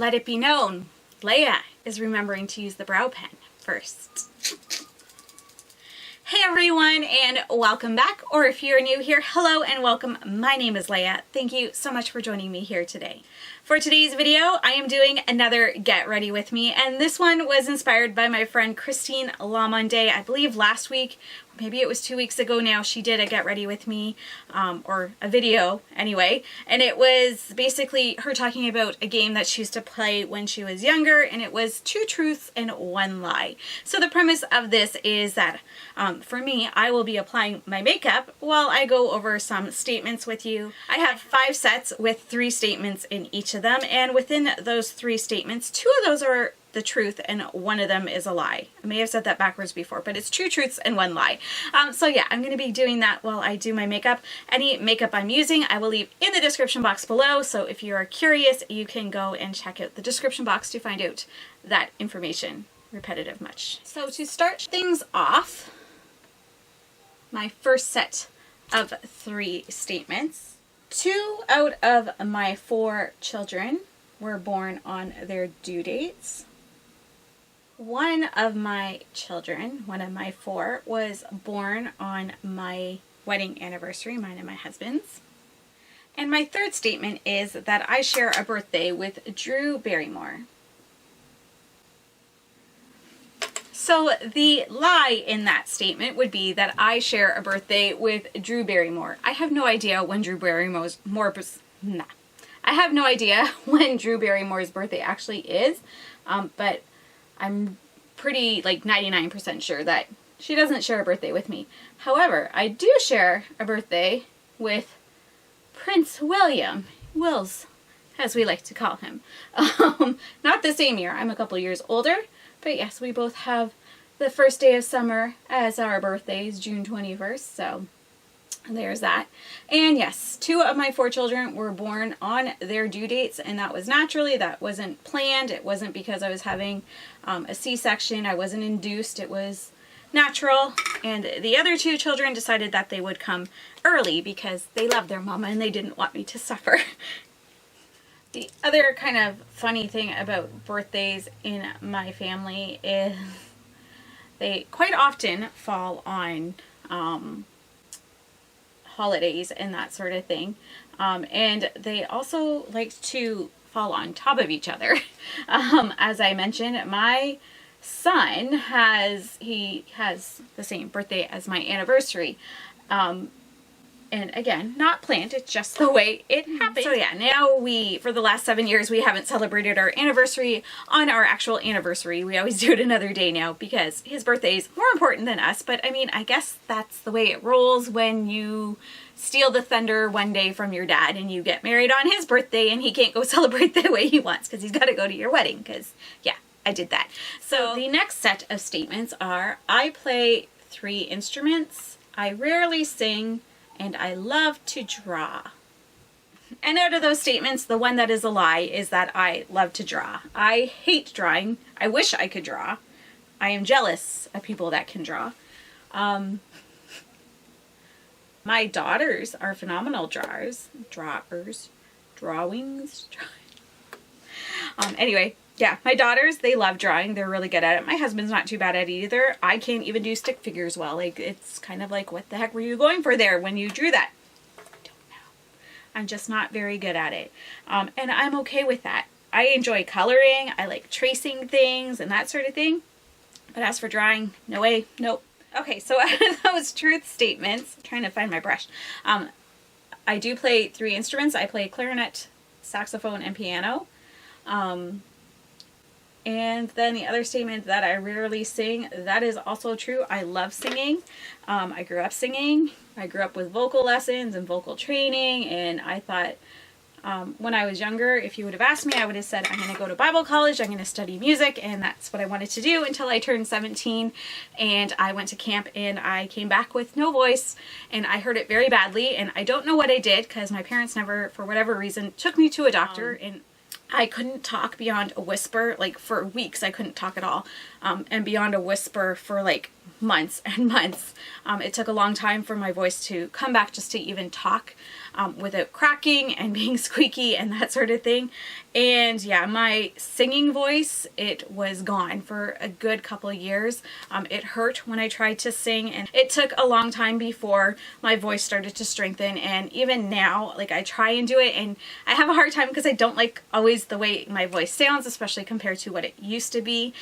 let it be known, Leah is remembering to use the brow pen first. Hey everyone, and welcome back, or if you're new here, hello and welcome. My name is Leah. Thank you so much for joining me here today. For today's video, I am doing another Get Ready With Me, and this one was inspired by my friend Kristine Lamonday. I believe last week, maybe it was 2 weeks ago now, she did a Get Ready With Me, or a video anyway, and it was basically her talking about a game that she used to play when she was younger, and it was 2 truths and 1 lie. So the premise of this is that for me, I will be applying my makeup while I go over some statements with you. I have 5 sets with 3 statements in each of them, and within those 3 statements, 2 of those are the truth and 1 of them is a lie. I may have said that backwards before, but it's 2 truths and 1 lie. So yeah, I'm going to be doing that while I do my makeup. Any makeup I'm using, I will leave in the description box below, so if you are curious, you can go and check out the description box to find out that information. Repetitive much. So to start things off, my first set of 3 statements. 2 out of my 4 children were born on their due dates. 1 of my children, 1 of my 4, was born on my wedding anniversary, mine and my husband's. And my 3rd statement is that I share a birthday with Drew Barrymore. So the lie in that statement would be that I share a birthday with Drew Barrymore. I have no idea when Drew Barrymore's birthday actually is, but I'm pretty like 99% sure that she doesn't share a birthday with me. However, I do share a birthday with Prince William, Wills, as we like to call him. Not the same year, I'm a couple years older, but yes, we both have the first day of summer as our birthdays, June 21st, so there's that. And yes, 2 of my 4 children were born on their due dates, and that was naturally, that wasn't planned, it wasn't because I was having a C-section, I wasn't induced, it was natural. And the other 2 children decided that they would come early because they love their mama and they didn't want me to suffer. The other kind of funny thing about birthdays in my family is they quite often fall on holidays and that sort of thing. And they also like to fall on top of each other. As I mentioned, my son has the same birthday as my anniversary. And again, not planned, it's just the way it happened. So yeah, now for the last 7 years, we haven't celebrated our anniversary on our actual anniversary. We always do it another day now because his birthday is more important than us. But I mean, I guess that's the way it rolls when you steal the thunder one day from your dad and you get married on his birthday and he can't go celebrate the way he wants because he's got to go to your wedding because, yeah, I did that. So the next set of statements are, I play 3 instruments, I rarely sing, and I love to draw. And out of those statements, the one that is a lie is that I love to draw. I hate drawing. I wish I could draw. I am jealous of people that can draw. My daughters are phenomenal drawings. Anyway, yeah, my daughters, they love drawing. They're really good at it. My husband's not too bad at it either. I can't even do stick figures well. Like, it's kind of like, what the heck were you going for there when you drew that? I don't know. I'm just not very good at it. And I'm okay with that. I enjoy coloring. I like tracing things and that sort of thing. But as for drawing, no way, nope. Okay, so out of those truth statements, I'm trying to find my brush. I do play 3 instruments. I play clarinet, saxophone, and piano. And then the other statement that I rarely sing, that is also true. I love singing. I grew up singing. I grew up with vocal lessons and vocal training, and I thought when I was younger, if you would have asked me, I would have said, I'm going to go to Bible college, I'm going to study music, and that's what I wanted to do until I turned 17, and I went to camp, and I came back with no voice, and I heard it very badly, and I don't know what I did, because my parents never, for whatever reason, took me to a doctor, and I couldn't talk beyond a whisper. Like, for weeks I couldn't talk at all. and beyond a whisper for like months and months. It took a long time for my voice to come back just to even talk without cracking and being squeaky and that sort of thing. And yeah, my singing voice, it was gone for a good couple of years. It hurt when I tried to sing, and it took a long time before my voice started to strengthen. And even now, like, I try and do it, and I have a hard time because I don't like always the way my voice sounds, especially compared to what it used to be.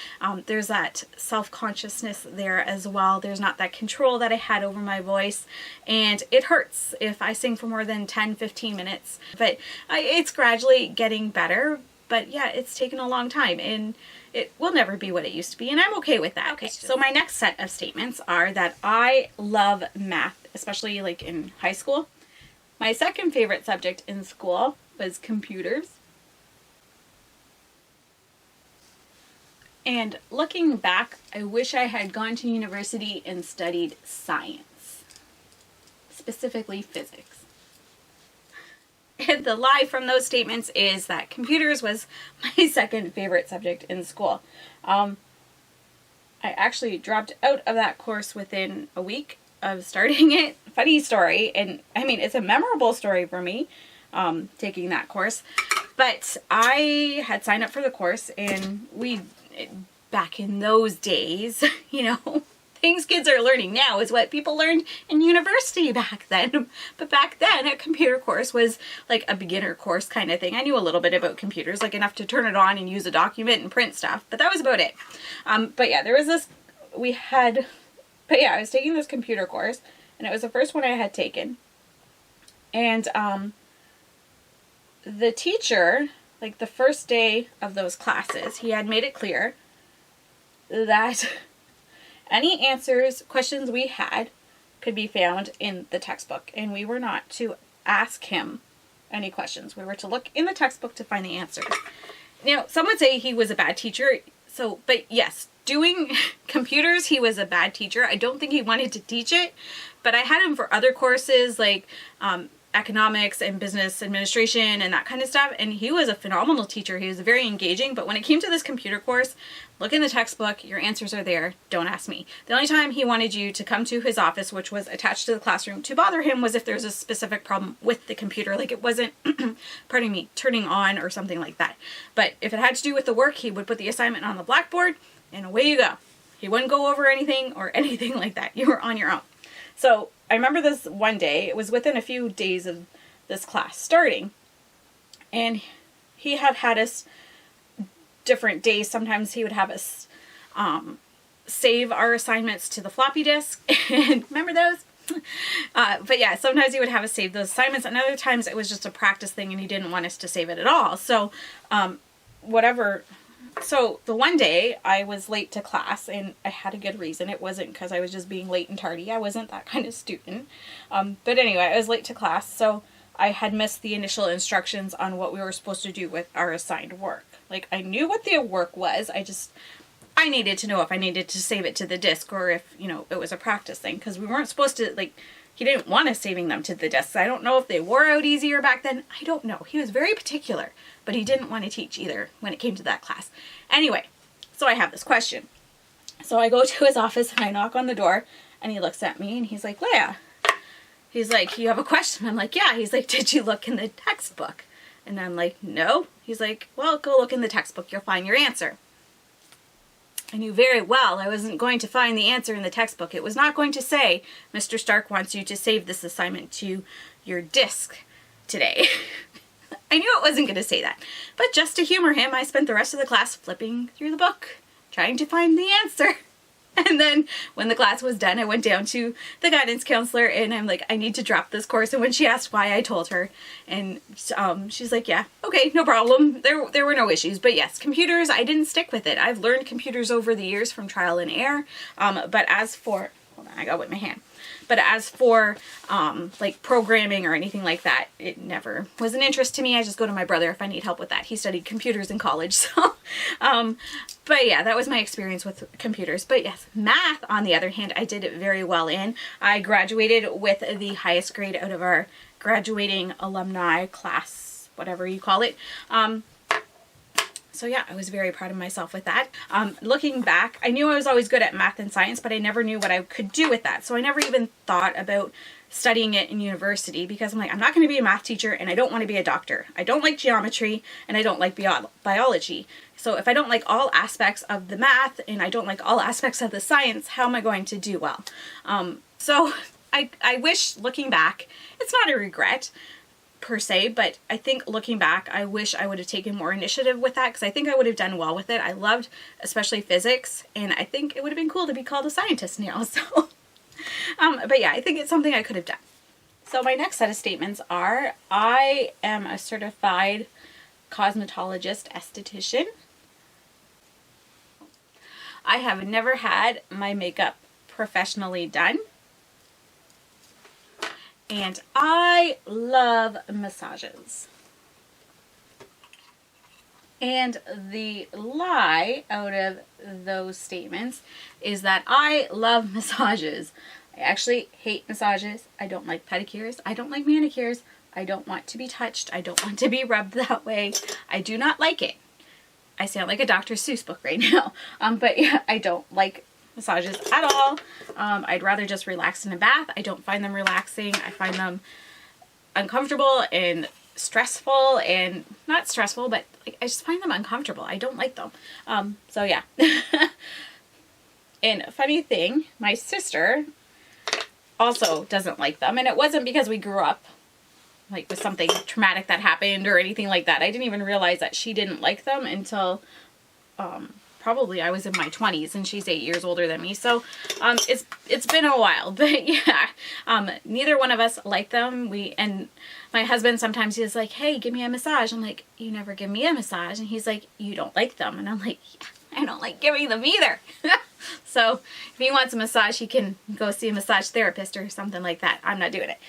There's that self-consciousness there as well. There's not that control that I had over my voice, and it hurts if I sing for more than 10-15 minutes. But it's gradually getting better. But yeah, it's taken a long time, and it will never be what it used to be, and I'm okay with that. Okay, so my next set of statements are that I love math, especially like in high school. My second favorite subject in school was computers. And looking back, I wish I had gone to university and studied science, specifically physics. And the lie from those statements is that computers was my second favorite subject in school. I actually dropped out of that course within a week of starting it. Funny story, and I mean, it's a memorable story for me, taking that course. But I had signed up for the course, and back in those days, you know, things kids are learning now is what people learned in university back then. But back then, a computer course was like a beginner course kind of thing. I knew a little bit about computers, like enough to turn it on and use a document and print stuff, but that was about it. But yeah, I was taking this computer course, and it was the first one I had taken. And the teacher, like the first day of those classes, he had made it clear that any questions we had could be found in the textbook, and we were not to ask him any questions. We were to look in the textbook to find the answers. Now, some would say he was a bad teacher, but yes, doing computers, he was a bad teacher. I don't think he wanted to teach it, but I had him for other courses like economics and business administration and that kind of stuff, and he was a phenomenal teacher. He was very engaging, but when it came to this computer course, look in the textbook, your answers are there, don't ask me. The only time he wanted you to come to his office, which was attached to the classroom, to bother him was if there's a specific problem with the computer, like it wasn't, pardon me, turning on or something like that. But if it had to do with the work, he would put the assignment on the blackboard, and away you go. He wouldn't go over anything or anything like that. You were on your own. So I remember this one day, it was within a few days of this class starting, and he had us different days. Sometimes he would have us save our assignments to the floppy disk, and remember those? But yeah, sometimes he would have us save those assignments, and other times it was just a practice thing and he didn't want us to save it at all. So whatever. So the one day I was late to class, and I had a good reason. It wasn't because I was just being late and tardy. I wasn't that kind of student. But anyway, I was late to class, so I had missed the initial instructions on what we were supposed to do with our assigned work. Like, I knew what the work was. I needed to know if I needed to save it to the disk or if, you know, it was a practice thing, because we weren't supposed to, like, he didn't want us saving them to the disks. I don't know if they wore out easier back then. I don't know. He was very particular, but he didn't want to teach either when it came to that class. Anyway, so I have this question. So I go to his office and I knock on the door, and he looks at me and he's like, Leah. He's like, you have a question? I'm like, yeah. He's like, did you look in the textbook? And I'm like, no. He's like, well, go look in the textbook. You'll find your answer. I knew very well I wasn't going to find the answer in the textbook. It was not going to say, Mr. Stark wants you to save this assignment to your disk today. I knew it wasn't going to say that. But just to humor him, I spent the rest of the class flipping through the book, trying to find the answer. And then when the class was done, I went down to the guidance counselor and I'm like, I need to drop this course. And when she asked why, I told her. And she's like, yeah, okay, no problem. There were no issues. But yes, computers, I didn't stick with it. I've learned computers over the years from trial and error. But as for, hold on, I got it with my hand. But as for like programming or anything like that, it never was an interest to me. I just go to my brother if I need help with that. He studied computers in college. So, but yeah, that was my experience with computers. But yes, math, on the other hand, I did it very well in. I graduated with the highest grade out of our graduating alumni class, whatever you call it. So yeah, I was very proud of myself with that. Looking back, I knew I was always good at math and science, but I never knew what I could do with that. So I never even thought about studying it in university, because I'm like, I'm not going to be a math teacher and I don't want to be a doctor. I don't like geometry and I don't like biology. So if I don't like all aspects of the math and I don't like all aspects of the science, how am I going to do well? So I wish, looking back, it's not a regret per se, but I think looking back, I wish I would have taken more initiative with that, because I think I would have done well with it. I loved especially physics, and I think it would have been cool to be called a scientist now. So, but yeah, I think it's something I could have done. So my next set of statements are, I am a certified cosmetologist esthetician. I have never had my makeup professionally done. And I love massages. And the lie out of those statements is that I love massages. I actually hate massages. I don't like pedicures. I don't like manicures. I don't want to be touched. I don't want to be rubbed that way. I do not like it. I sound like a Dr. Seuss book right now. But yeah, I don't like massages at all. I'd rather just relax in a bath. I don't find them relaxing. I find them uncomfortable and stressful, and not stressful, but like, I just find them uncomfortable. I don't like them. So yeah. And funny thing, my sister also doesn't like them, and it wasn't because we grew up like with something traumatic that happened or anything like that. I didn't even realize that she didn't like them until probably I was in my 20s, and she's 8 years older than me. So it's been a while, but yeah, neither one of us like them. And my husband sometimes he's like, hey, give me a massage. I'm like, you never give me a massage. And he's like, you don't like them. And I'm like, yeah, I don't like giving them either. So if he wants a massage, he can go see a massage therapist or something like that. I'm not doing it.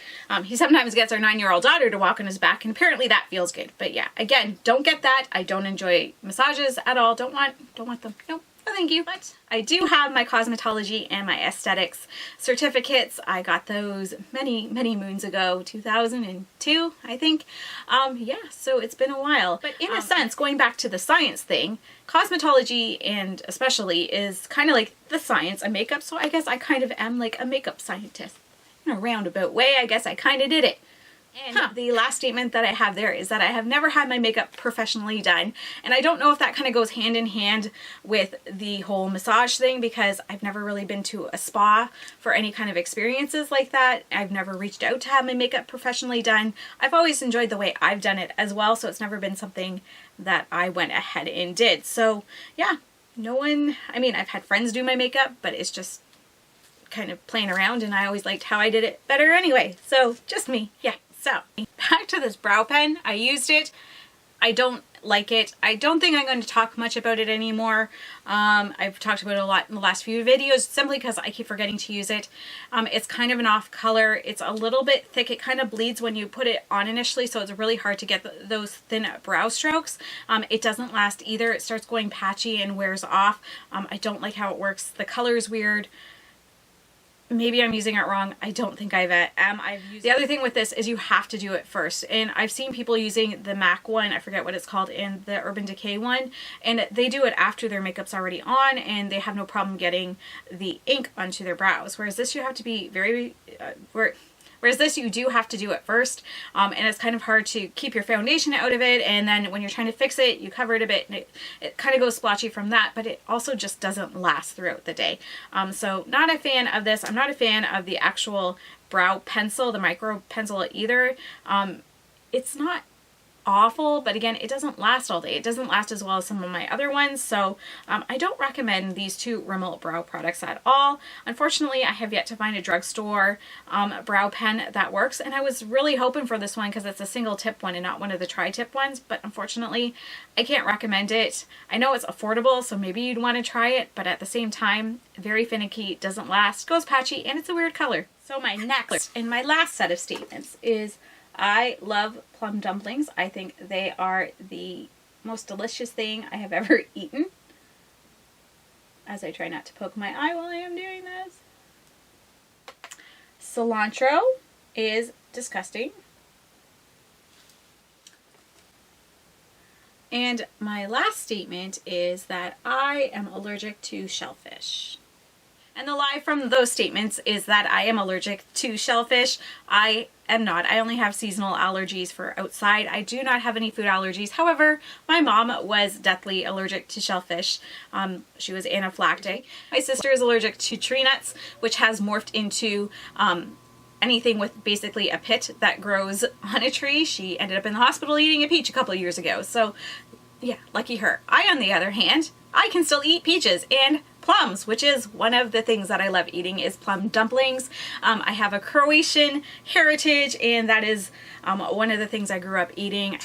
He sometimes gets our 9-year-old daughter to walk on his back, and apparently that feels good. But yeah, again, don't get that. I don't enjoy massages at all. Don't want them. Nope. No, thank you. But I do have my cosmetology and my aesthetics certificates. I got those many moons ago, 2002, I think. Yeah, so it's been a while. But in a sense, going back to the science thing, cosmetology and especially is kind of like the science of makeup. So I guess I kind of am like a makeup scientist. In a roundabout way, I guess I kind of did it. And the last statement that I have there is that I have never had my makeup professionally done. And I don't know if that kind of goes hand in hand with the whole massage thing, because I've never really been to a spa for any kind of experiences like that. I've never reached out to have my makeup professionally done. I've always enjoyed the way I've done it as well, so it's never been something that I went ahead and did. So yeah, no one, I mean, I've had friends do my makeup, but it's just kind of playing around, and I always liked how I did it better anyway. So just me. Yeah. So back to this brow pen. I used it. I don't like it. I don't think I'm going to talk much about it anymore. I've talked about it a lot in the last few videos simply because I keep forgetting to use it. It's kind of an off color. It's a little bit thick. It kind of bleeds when you put it on initially, so it's really hard to get those thin brow strokes. It doesn't last either. It starts going patchy and wears off. I don't like how it works. The color is weird. Maybe I'm using it wrong. I don't think I've used the other thing with this is you have to do it first. And I've seen people using the MAC one, I forget what it's called, and the Urban Decay one, and they do it after their makeup's already on and they have no problem getting the ink onto their brows. Whereas this you have to be very, whereas this you do have to do it first, and it's kind of hard to keep your foundation out of it, and then when you're trying to fix it, you cover it a bit, and it kind of goes splotchy from that, but it also just doesn't last throughout the day. So not a fan of this. I'm not a fan of the actual brow pencil, the micro pencil either. It's not awful, but again, it doesn't last all day. It doesn't last as well as some of my other ones, so I don't recommend these two Rimmel brow products at all. Unfortunately, I have yet to find a drugstore brow pen that works, and I was really hoping for this one because it's a single tip one and not one of the tri-tip ones, but unfortunately, I can't recommend it. I know it's affordable, so maybe you'd want to try it, but at the same time, very finicky, doesn't last, goes patchy, and it's a weird color. So my next and my last set of statements is I love plum dumplings. I think they are the most delicious thing I have ever eaten. As I try not to poke my eye while I am doing this. Cilantro is disgusting. And my last statement is that I am allergic to shellfish. And the lie from those statements is that I am allergic to shellfish. I am not. I only have seasonal allergies for outside. I do not have any food allergies. However, my mom was deathly allergic to shellfish. She was anaphylactic. My sister is allergic to tree nuts, which has morphed into anything with basically a pit that grows on a tree. She ended up in the hospital eating a peach a couple of years ago. So yeah, lucky her. I, on the other hand, I can still eat peaches and plums, which is one of the things that I love eating is plum dumplings. I have a Croatian heritage, and that is one of the things I grew up eating.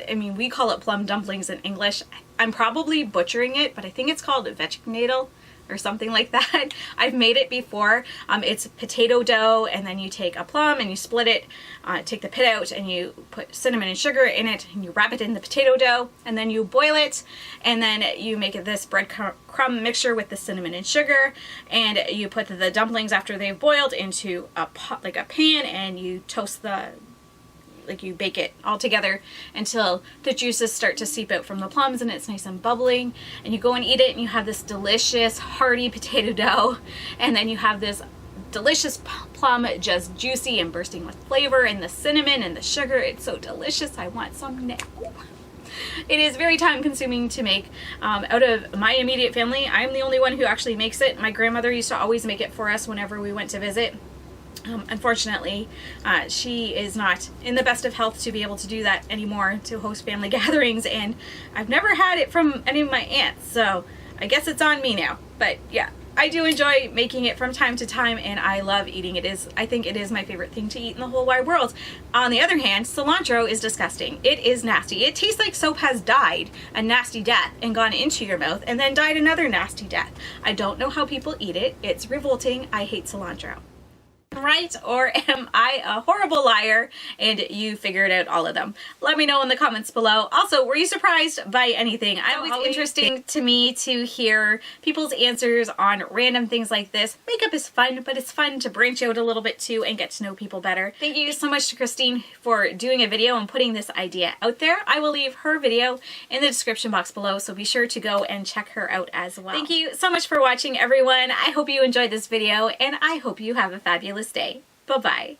I mean, we call it plum dumplings in English. I'm probably butchering it, but I think it's called vechnadel or something like that. I've made it before. It's potato dough, and then you take a plum and you split it, take the pit out, and you put cinnamon and sugar in it, and you wrap it in the potato dough, and then you boil it, and then you make this breadcrumb mixture with the cinnamon and sugar, and you put the dumplings after they've boiled into a pot, like a pan, and you toast you bake it all together until the juices start to seep out from the plums and it's nice and bubbling, and you go and eat it, and you have this delicious hearty potato dough, and then you have this delicious plum, just juicy and bursting with flavor, and the cinnamon and the sugar. It's so delicious. I want some now. It is very time consuming to make. Out of my immediate family, I'm the only one who actually makes it. My grandmother used to always make it for us whenever we went to visit. Unfortunately, she is not in the best of health to be able to do that anymore, to host family gatherings, and I've never had it from any of my aunts, so I guess it's on me now. But yeah, I do enjoy making it from time to time, and I love eating it. I think it is my favorite thing to eat in the whole wide world. On the other hand, cilantro is disgusting. It is nasty. It tastes like soap has died a nasty death and gone into your mouth and then died another nasty death. I don't know how people eat it. It's revolting. I hate cilantro. Right, or am I a horrible liar and you figured out all of them? Let me know in the comments below. Also, were you surprised by anything? It's always interesting to me to hear people's answers on random things like this. Makeup is fun, but it's fun to branch out a little bit too and get to know people better. Thank you so much to Kristine for doing a video and putting this idea out there. I will leave her video in the description box below, so be sure to go and check her out as well. Thank you so much for watching, everyone. I hope you enjoyed this video, and I hope you have a fabulous day. Bye-bye.